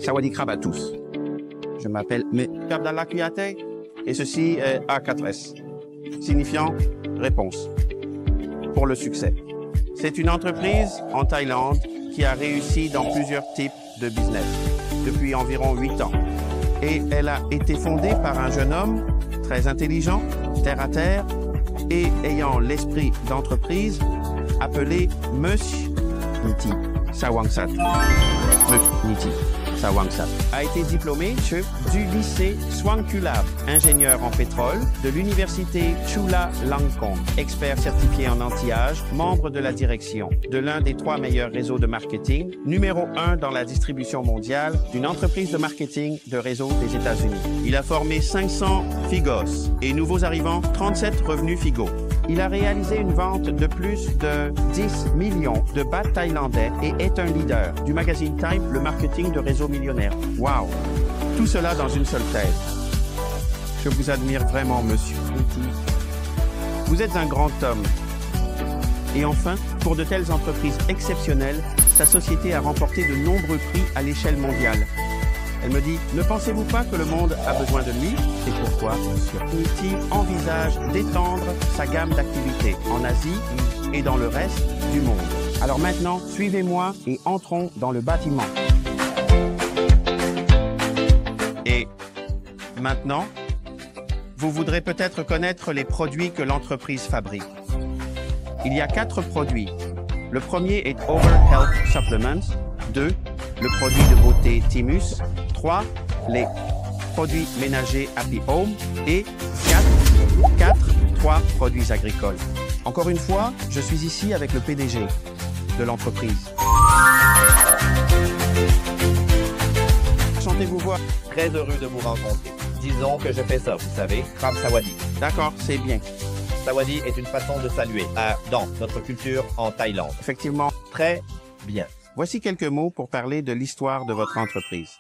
Sawadee Krab à tous. Je m'appelle Abdallah Kouyaté et ceci est A4S, signifiant réponse pour le succès. C'est une entreprise en Thaïlande qui a réussi dans plusieurs types de business depuis environ 8 ans. Et elle a été fondée par un jeune homme très intelligent, terre à terre et ayant l'esprit d'entreprise appelé Monsieur Niti Sawangsat. Monsieur Niti Sawangsat a été diplômé du lycée Swangkulab, ingénieur en pétrole, de l'université Chula Langkong, expert certifié en anti-âge, membre de la direction de l'un des 3 meilleurs réseaux de marketing, numéro 1 dans la distribution mondiale d'une entreprise de marketing de réseau des États-Unis. Il a formé 500 Figos et nouveaux arrivants 37 revenus Figo. Il a réalisé une vente de plus de 10 millions de bahts thaïlandais et est un leader du magazine Time, le marketing de réseau millionnaire. Wow! Tout cela dans une seule tête. Je vous admire vraiment, monsieur. Vous êtes un grand homme. Et enfin, pour de telles entreprises exceptionnelles, sa société a remporté de nombreux prix à l'échelle mondiale. Elle me dit, ne pensez-vous pas que le monde a besoin de lui? C'est pourquoi, monsieur Niti envisage d'étendre sa gamme d'activités en Asie et dans le reste du monde. Alors maintenant, suivez-moi et entrons dans le bâtiment. Et maintenant, vous voudrez peut-être connaître les produits que l'entreprise fabrique. Il y a 4 produits. Le premier est Over Health Supplements. 2, le produit de beauté Timus. 3, les produits ménagers Happy Home. Et 3 produits agricoles. Encore une fois, je suis ici avec le PDG de l'entreprise. Chantez-vous voir. Très heureux de vous rencontrer. Disons que je fais ça, vous savez, Krab Sawadee. D'accord, c'est bien. Sawadee est une façon de saluer dans notre culture en Thaïlande. Effectivement. Très bien. Voici quelques mots pour parler de l'histoire de votre entreprise.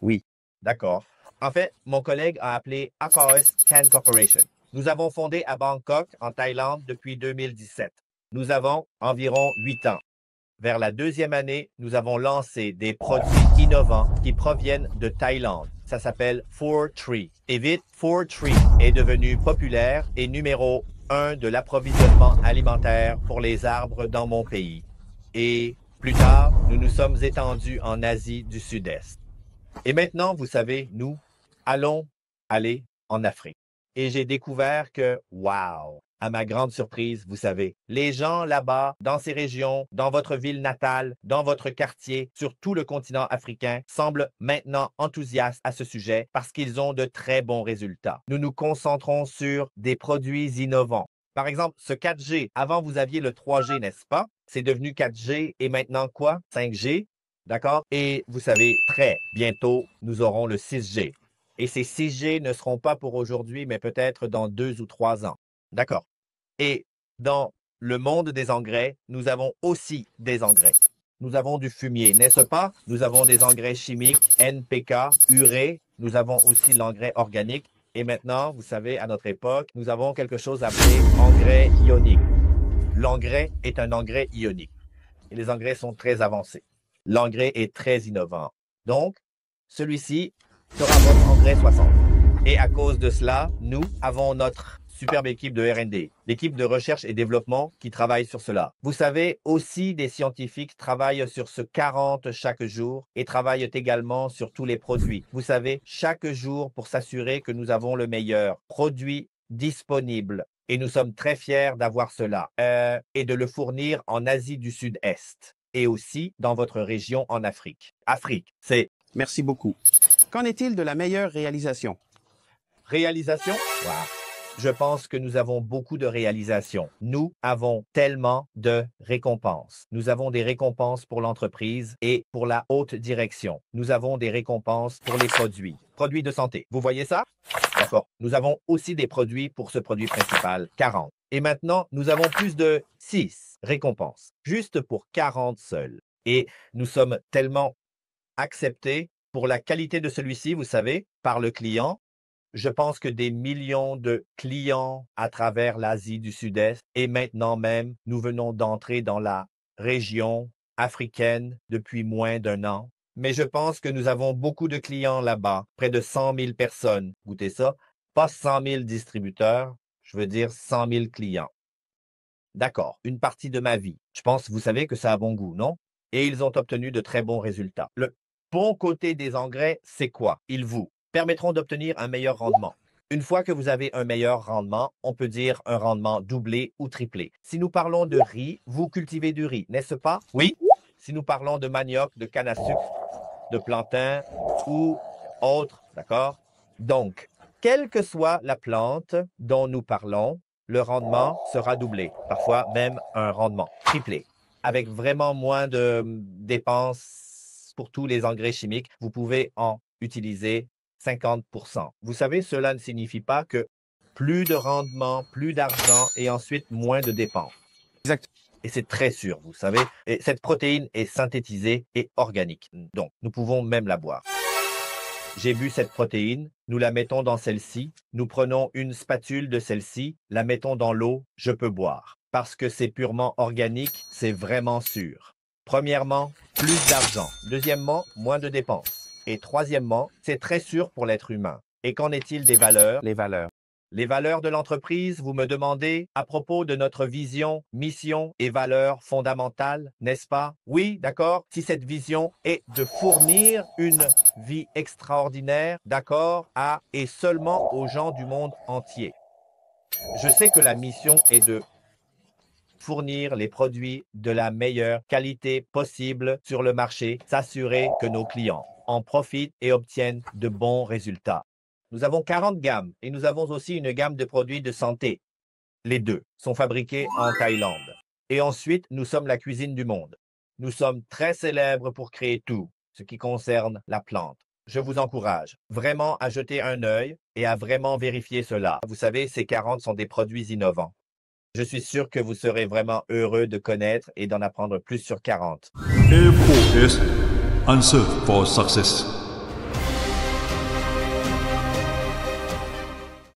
Oui. D'accord. En fait, mon collègue a appelé AKS Can Corporation. Nous avons fondé à Bangkok, en Thaïlande, depuis 2017. Nous avons environ 8 ans. Vers la 2e année, nous avons lancé des produits innovants qui proviennent de Thaïlande. Ça s'appelle 4Tree. Et vite, 4Tree est devenu populaire et numéro 1 de l'approvisionnement alimentaire pour les arbres dans mon pays. Et plus tard, nous nous sommes étendus en Asie du Sud-Est. Et maintenant, vous savez, nous allons aller en Afrique. Et j'ai découvert que, wow! À ma grande surprise, vous savez, les gens là-bas, dans ces régions, dans votre ville natale, dans votre quartier, sur tout le continent africain, semblent maintenant enthousiastes à ce sujet parce qu'ils ont de très bons résultats. Nous nous concentrons sur des produits innovants. Par exemple, ce 4G, avant vous aviez le 3G, n'est-ce pas? C'est devenu 4G et maintenant quoi? 5G, d'accord? Et vous savez, très bientôt, nous aurons le 6G. Et ces 6G ne seront pas pour aujourd'hui, mais peut-être dans 2 ou 3 ans. D'accord. Et dans le monde des engrais, nous avons aussi des engrais. Nous avons du fumier, n'est-ce pas? Nous avons des engrais chimiques, NPK, urée. Nous avons aussi l'engrais organique. Et maintenant, vous savez, à notre époque, nous avons quelque chose appelé engrais ionique. L'engrais est un engrais ionique. Et les engrais sont très avancés. L'engrais est très innovant. Donc, celui-ci sera votre engrais 60. Et à cause de cela, nous avons notre superbe équipe de R&D, l'équipe de recherche et développement qui travaille sur cela. Vous savez, aussi des scientifiques travaillent sur ce 40 chaque jour et travaillent également sur tous les produits. Vous savez, chaque jour pour s'assurer que nous avons le meilleur produit disponible. Et nous sommes très fiers d'avoir cela et de le fournir en Asie du Sud-Est et aussi dans votre région en Afrique. Afrique, c'est... Merci beaucoup. Qu'en est-il de la meilleure réalisation? Réalisation? Wow. Je pense que nous avons beaucoup de réalisations. Nous avons tellement de récompenses. Nous avons des récompenses pour l'entreprise et pour la haute direction. Nous avons des récompenses pour les produits. Produits de santé. Vous voyez ça? D'accord. Nous avons aussi des produits pour ce produit principal, 40. Et maintenant, nous avons plus de 6 récompenses, juste pour 40 seuls. Et nous sommes tellement acceptés pour la qualité de celui-ci, vous savez, par le client. Je pense que des millions de clients à travers l'Asie du Sud-Est et maintenant même, nous venons d'entrer dans la région africaine depuis moins d'1 an mais je pense que nous avons beaucoup de clients là-bas, près de 100 000 personnes. Goûtez ça, pas 100 000 distributeurs, je veux dire 100 000 clients. D'accord, une partie de ma vie. Je pense, vous savez que ça a bon goût, non? Et ils ont obtenu de très bons résultats. Le bon côté des engrais, c'est quoi? Ils vous permettront d'obtenir un meilleur rendement. Une fois que vous avez un meilleur rendement, on peut dire un rendement doublé ou triplé. Si nous parlons de riz, vous cultivez du riz, n'est-ce pas? Oui. Si nous parlons de manioc, de canne à sucre, de plantain ou autre, d'accord? Donc, quelle que soit la plante dont nous parlons, le rendement sera doublé, parfois même un rendement triplé. Avec vraiment moins de dépenses pour tous les engrais chimiques, vous pouvez en utiliser 50%. Vous savez, cela ne signifie pas que plus de rendement, plus d'argent et ensuite moins de dépenses. Exact. Et c'est très sûr, vous savez. Et cette protéine est synthétisée et organique. Donc, nous pouvons même la boire. J'ai bu cette protéine, nous la mettons dans celle-ci, nous prenons une spatule de celle-ci, la mettons dans l'eau, je peux boire. Parce que c'est purement organique, c'est vraiment sûr. Premièrement, plus d'argent. Deuxièmement, moins de dépenses. Et troisièmement, c'est très sûr pour l'être humain. Et qu'en est-il des valeurs? Les valeurs. Les valeurs de l'entreprise, vous me demandez, à propos de notre vision, mission et valeurs fondamentales, n'est-ce pas? Oui, d'accord. Si cette vision est de fournir une vie extraordinaire, d'accord, à et seulement aux gens du monde entier. Je sais que la mission est de fournir les produits de la meilleure qualité possible sur le marché, s'assurer que nos clients en profitent et obtiennent de bons résultats. Nous avons 40 gammes et nous avons aussi une gamme de produits de santé. Les deux sont fabriqués en Thaïlande. Et ensuite, nous sommes la cuisine du monde. Nous sommes très célèbres pour créer tout ce qui concerne la plante. Je vous encourage vraiment à jeter un œil et à vraiment vérifier cela. Vous savez, ces 40 sont des produits innovants. Je suis sûr que vous serez vraiment heureux de connaître et d'en apprendre plus sur 40. A4S Answer for Success.